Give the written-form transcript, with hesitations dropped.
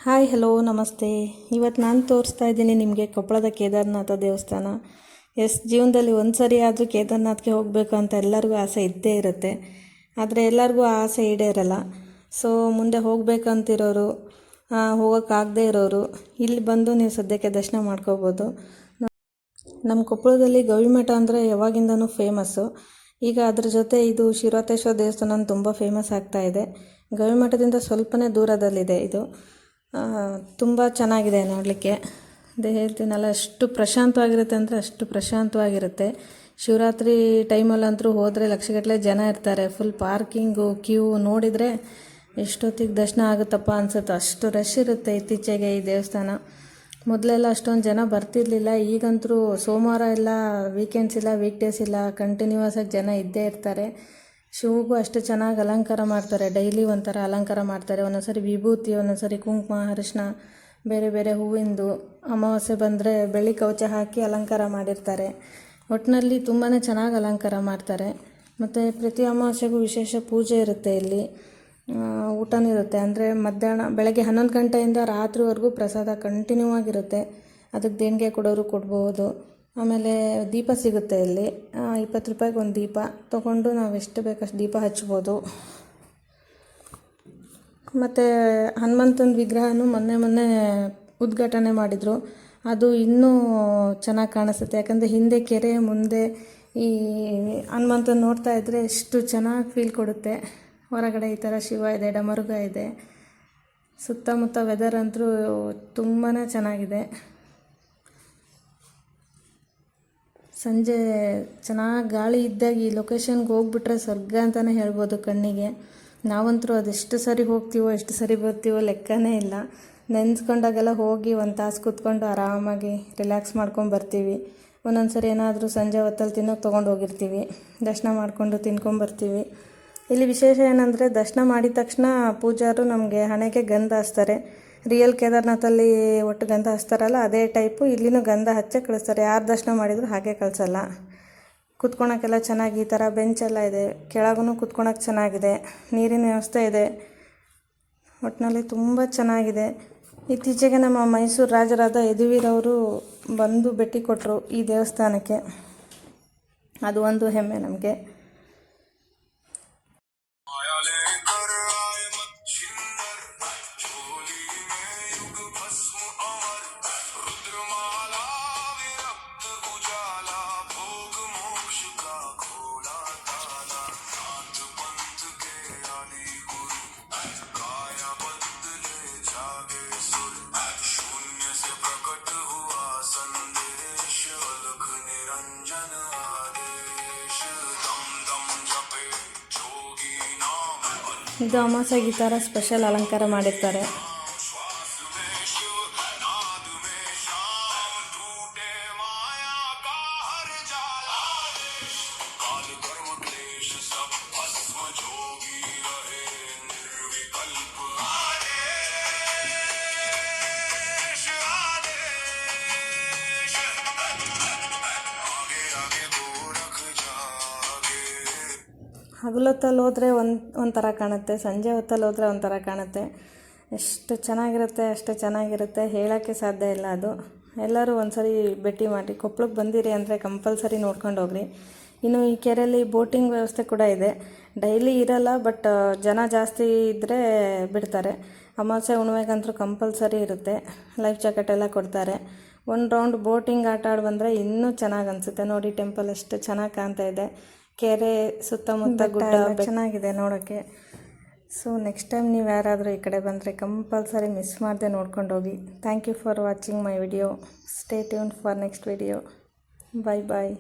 Hi hello ನಮಸ್ತೆ. ಇವತ್ತು ನಾನು ತೋರಿಸ್ತಾ ಇದ್ದೀನಿ ನಿಮಗೆ ಕೊಪ್ಪಳದ ಕೇದಾರನಾಥ ದೇವಸ್ಥಾನ. ಜೀವನದಲ್ಲಿ ಒಂದು ಸರಿ ಆದರೂ ಕೇದಾರನಾಥ್ಗೆ ಹೋಗಬೇಕು ಅಂತ ಎಲ್ಲರಿಗೂ ಆಸೆ ಇದ್ದೇ ಇರುತ್ತೆ. ಆದರೆ ಎಲ್ಲರಿಗೂ ಆ ಆಸೆ ಈಡೇರಲ್ಲ. ಸೊ ಮುಂದೆ ಹೋಗಬೇಕಂತಿರೋರು, ಹೋಗೋಕ್ಕಾಗದೇ ಇರೋರು ಇಲ್ಲಿ ಬಂದು ನೀವು ಸದ್ಯಕ್ಕೆ ದರ್ಶನ ಮಾಡ್ಕೋಬೋದು. ನಮ್ಮ ಕೊಪ್ಪಳದಲ್ಲಿ ಗವಿಮಠ ಅಂದರೆ ಯಾವಾಗಿಂದನೂ ಫೇಮಸ್ಸು. ಈಗ ಅದ್ರ ಜೊತೆ ಇದು ಶಿವರಾತ್ರೇಶ್ವರ ದೇವಸ್ಥಾನ ತುಂಬ ಫೇಮಸ್ ಆಗ್ತಾ ಇದೆ. ಗವಿಮಠದಿಂದ ಸ್ವಲ್ಪನೇ ದೂರದಲ್ಲಿದೆ ಇದು. ತುಂಬ ಚೆನ್ನಾಗಿದೆ ನೋಡಲಿಕ್ಕೆ. ಅದೇ ಹೇಳ್ತೀನಲ್ಲ, ಅಷ್ಟು ಪ್ರಶಾಂತವಾಗಿರುತ್ತೆ ಅಂದರೆ ಅಷ್ಟು ಪ್ರಶಾಂತವಾಗಿರುತ್ತೆ. ಶಿವರಾತ್ರಿ ಟೈಮಲ್ಲಂತೂ ಹೋದರೆ ಲಕ್ಷಗಟ್ಟಲೆ ಜನ ಇರ್ತಾರೆ. ಫುಲ್ ಪಾರ್ಕಿಂಗು, ಕ್ಯೂ ನೋಡಿದರೆ ಎಷ್ಟೊತ್ತಿಗೆ ದರ್ಶನ ಆಗುತ್ತಪ್ಪ ಅನಿಸುತ್ತೆ, ಅಷ್ಟು ರಶ್ ಇರುತ್ತೆ ಇತ್ತೀಚೆಗೆ ಈ ದೇವಸ್ಥಾನ. ಮೊದಲೆಲ್ಲ ಅಷ್ಟೊಂದು ಜನ ಬರ್ತಿರ್ಲಿಲ್ಲ. ಈಗಂತೂ ಸೋಮವಾರ ಇಲ್ಲ, ವೀಕೆಂಡ್ಸ್ ಇಲ್ಲ, ವೀಕ್ಡೇಸ್ ಇಲ್ಲ, ಕಂಟಿನ್ಯೂಸ್ ಆಗಿ ಜನ ಇದ್ದೇ ಇರ್ತಾರೆ. ಶಿವಗೂ ಅಷ್ಟು ಚೆನ್ನಾಗಿ ಅಲಂಕಾರ ಮಾಡ್ತಾರೆ. ಡೈಲಿ ಒಂಥರ ಅಲಂಕಾರ ಮಾಡ್ತಾರೆ. ಒಂದೊಂದ್ಸರಿ ವಿಭೂತಿ, ಒಂದೊಂದ್ಸರಿ ಕುಂಕುಮ, ಅರಿಶಿನ, ಬೇರೆ ಬೇರೆ ಹೂವಿಂದು. ಅಮಾವಾಸ್ಯೆ ಬಂದರೆ ಬೆಳ್ಳಿ ಕವಚ ಹಾಕಿ ಅಲಂಕಾರ ಮಾಡಿರ್ತಾರೆ. ಒಟ್ಟಿನಲ್ಲಿ ತುಂಬಾ ಚೆನ್ನಾಗಿ ಅಲಂಕಾರ ಮಾಡ್ತಾರೆ. ಮತ್ತು ಪ್ರತಿ ಅಮಾವಾಸ್ಯೆಗೂ ವಿಶೇಷ ಪೂಜೆ ಇರುತ್ತೆ ಇಲ್ಲಿ. ಊಟನೂ ಇರುತ್ತೆ. ಅಂದರೆ ಮಧ್ಯಾಹ್ನ ಬೆಳಗ್ಗೆ 11 ಗಂಟೆಯಿಂದ ರಾತ್ರಿವರೆಗೂ ಪ್ರಸಾದ ಕಂಟಿನ್ಯೂ ಆಗಿರುತ್ತೆ. ಅದಕ್ಕೆ ದೇಣಿಗೆ ಕೊಡೋರು ಕೊಡ್ಬೋದು. ಆಮೇಲೆ ದೀಪ ಸಿಗುತ್ತೆ ಇಲ್ಲಿ. 20 ರೂಪಾಯಿಗೆ ಒಂದು ದೀಪ ತೊಗೊಂಡು ನಾವು ಎಷ್ಟು ಬೇಕಷ್ಟು ದೀಪ ಹಚ್ಬೋದು. ಮತ್ತು ಹನುಮಂತನ ವಿಗ್ರಹನೂ ಮೊನ್ನೆ ಉದ್ಘಾಟನೆ ಮಾಡಿದರು. ಅದು ಇನ್ನೂ ಚೆನ್ನಾಗಿ ಕಾಣಿಸುತ್ತೆ. ಯಾಕಂದರೆ ಹಿಂದೆ ಕೆರೆ, ಮುಂದೆ ಈ ಹನುಮಂತನ ನೋಡ್ತಾ ಇದ್ದರೆ ಎಷ್ಟು ಚೆನ್ನಾಗಿ ಫೀಲ್ ಕೊಡುತ್ತೆ. ಹೊರಗಡೆ ಈ ಥರ ಶಿವ ಇದೆ, ಡಮರುಗ ಇದೆ. ಸುತ್ತಮುತ್ತ ವೆದರ್ ಅಂತೂ ತುಂಬಾ ಚೆನ್ನಾಗಿದೆ. ಸಂಜೆ ಚೆನ್ನಾಗಿ ಗಾಳಿ ಇದ್ದಾಗ ಈ ಲೊಕೇಶನ್ಗೆ ಹೋಗ್ಬಿಟ್ರೆ ಸ್ವರ್ಗ ಅಂತಲೇ ಹೇಳ್ಬೋದು ಕಣ್ಣಿಗೆ. ನಾವಂತರೂ ಅದೆಷ್ಟು ಸರಿ ಹೋಗ್ತೀವೋ, ಎಷ್ಟು ಸರಿ ಬರ್ತೀವೋ ಲೆಕ್ಕನೇ ಇಲ್ಲ. ನೆನೆಸ್ಕೊಂಡಾಗೆಲ್ಲ ಹೋಗಿ ಒಂದು ತಾಸು ಕೂತ್ಕೊಂಡು ಆರಾಮಾಗಿ ರಿಲ್ಯಾಕ್ಸ್ ಮಾಡ್ಕೊಂಡು ಬರ್ತೀವಿ. ಒಂದೊಂದು ಸರಿ ಏನಾದರೂ ಸಂಜೆ ಹೊತ್ತಲ್ಲಿ ತಿನ್ನೋಕೆ ತೊಗೊಂಡು ಹೋಗಿರ್ತೀವಿ. ದರ್ಶನ ಮಾಡಿಕೊಂಡು ತಿನ್ಕೊಂಬರ್ತೀವಿ. ಇಲ್ಲಿ ವಿಶೇಷ ಏನಂದರೆ, ದರ್ಶನ ಮಾಡಿದ ತಕ್ಷಣ ಪೂಜಾರು ನಮಗೆ ಹಣೆಗೆ ಗಂಧ ಹಚ್ತಾರೆ. ರಿಯಲ್ ಕೇದಾರನಾಥಲ್ಲಿ ಒಟ್ಟು ಗಂಧ ಹಚ್ತಾರಲ್ಲ, ಅದೇ ಟೈಪು ಇಲ್ಲಿನೂ ಗಂಧ ಹಚ್ಚೆ ಕಳಿಸ್ತಾರೆ. ಯಾರು ದರ್ಶನ ಮಾಡಿದ್ರು ಹಾಗೆ ಕಳಿಸಲ್ಲ. ಕುತ್ಕೊಳಕ್ಕೆಲ್ಲ ಚೆನ್ನಾಗಿ ಈ ಥರ ಬೆಂಚೆಲ್ಲ ಇದೆ. ಕೆಳಗೂ ಕುತ್ಕೊಳಕ್ಕೆ ಚೆನ್ನಾಗಿದೆ. ನೀರಿನ ವ್ಯವಸ್ಥೆ ಇದೆ. ಒಟ್ಟಿನಲ್ಲಿ ತುಂಬ ಚೆನ್ನಾಗಿದೆ. ಇತ್ತೀಚೆಗೆ ನಮ್ಮ ಮೈಸೂರು ರಾಜರಾದ ಯದುವೀರವರು ಬಂದು ಭೇಟಿ ಕೊಟ್ಟರು ಈ ದೇವಸ್ಥಾನಕ್ಕೆ. ಅದು ಒಂದು ಹೆಮ್ಮೆ ನಮಗೆ. ಇದು ಅಮಾವಾಸ್ಯೆಗೆ ಈ ಥರ ಸ್ಪೆಷಲ್ ಅಲಂಕಾರ ಮಾಡಿರ್ತಾರೆ. ಹಗಲೊತ್ತಲ್ಲಿ ಹೋದರೆ ಒಂಥರ ಕಾಣುತ್ತೆ, ಸಂಜೆ ಹೊತ್ತಲ್ಲಿ ಹೋದರೆ ಒಂಥರ ಕಾಣುತ್ತೆ. ಎಷ್ಟು ಚೆನ್ನಾಗಿರುತ್ತೆ, ಅಷ್ಟು ಚೆನ್ನಾಗಿರುತ್ತೆ, ಹೇಳೋಕ್ಕೆ ಸಾಧ್ಯ ಇಲ್ಲ. ಅದು ಎಲ್ಲರೂ ಒಂದ್ಸರಿ ಭೇಟಿ ಮಾಡಿ, ಕೊಪ್ಪಳಕ್ಕೆ ಬಂದಿರಿ ಅಂದರೆ ಕಂಪಲ್ಸರಿ ನೋಡ್ಕೊಂಡು ಹೋಗ್ರಿ. ಇನ್ನು ಈ ಕೆರೆಯಲ್ಲಿ ಬೋಟಿಂಗ್ ವ್ಯವಸ್ಥೆ ಕೂಡ ಇದೆ. ಡೈಲಿ ಇರಲ್ಲ, ಬಟ್ ಜನ ಜಾಸ್ತಿ ಇದ್ದರೆ ಬಿಡ್ತಾರೆ. ಅಮಾವಾಸ್ಯೆ ಹುಣ್ಣಿಮೆಗಂತೂ ಕಂಪಲ್ಸರಿ ಇರುತ್ತೆ. ಲೈಫ್ ಜಾಕೆಟ್ ಎಲ್ಲ ಕೊಡ್ತಾರೆ. ಒಂದು ರೌಂಡ್ ಬೋಟಿಂಗ್ ಆಟ ಆಡಿ ಬಂದರೆ ಇನ್ನೂ ಚೆನ್ನಾಗಿ ಅನಿಸುತ್ತೆ. ನೋಡಿ, ಟೆಂಪಲ್ ಎಷ್ಟು ಚೆನ್ನಾಗಿ ಕಾಣ್ತಾ ಇದೆ. ಕೆರೆ ಸುತ್ತಮುತ್ತ ಗುಡ್ಡ ಚೆನ್ನಾಗಿದೆ ನೋಡೋಕ್ಕೆ. ಸೊ ನೆಕ್ಸ್ಟ್ ಟೈಮ್ ನೀವು ಯಾರಾದರೂ ಈ ಕಡೆ ಬಂದರೆ ಕಂಪಲ್ಸರಿ ಮಿಸ್ ಮಾಡದೆ ನೋಡ್ಕೊಂಡು ಹೋಗಿ. Thank you for watching my video. Stay tuned for next video. Bye.